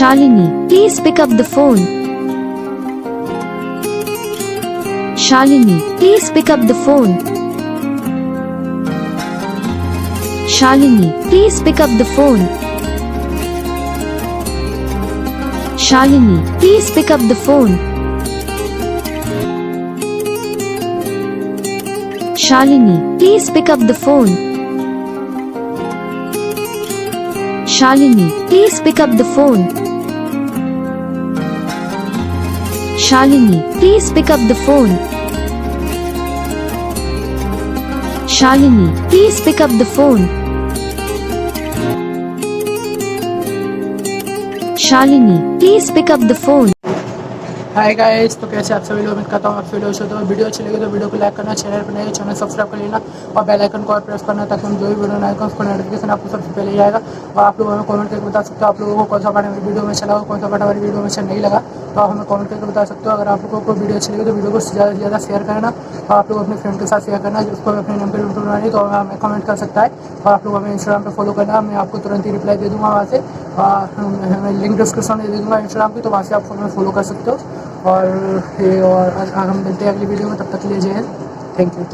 Shalini, please pick up the phone. Shalini, please pick up the phone. Shalini, please pick up the phone. Shalini, please pick up the phone. Shalini, please pick up the phone. Shalini, please pick up the phone. Shalini, please pick up the phone. Shalini, please pick up the phone. Shalini, please pick up the phone. Hi guys, तो कैसे आप सभी लोग, उम्मीद करता हूँ आप सभी लोग अच्छे हो। तो वीडियो अच्छी लगी तो वीडियो को लाइक करना, चैनल पर नए चैनल सब्सक्राइब कर लेना और बेल आइकन को और प्रेस करना, ताकि हम जो भी वीडियो बनाएगा उसका नोटिफिकेशन आपको सबसे पहले जाएगा। और आप लोग हमें कमेंट करके बता सकते हो आप लोगों को कौन सा पार्ट हमारी वीडियो में चला हो, कौन सा पार्ट हमारी वीडियो में अच्छा नहीं लगा, तो आप हमें कमेंट करके बता सकते हो। अगर आप लोगों को वीडियो अच्छी लगी तो वीडियो को ज़्यादा से ज़्यादा शेयर करना और आप लोग अपने फ्रेंड के साथ शेयर करना, जिसको अपने नाम पर वीडियो बनानी तो हमें कमेंट कर सकता है। और आप लोग हमें इंस्टाग्राम पर फॉलो करना, मैं आपको तुरंत ही रिप्लाई दे दूँगा वहाँ से। मैं लिंक डिस्क्रिप्शन में दे दूँगा इंस्टाग्राम की, तो वहाँ से आप हमें फॉलो कर सकते हो। और हम मिलते हैं अगली वीडियो में, तब तक के लिए जय हिंद, थैंक यू।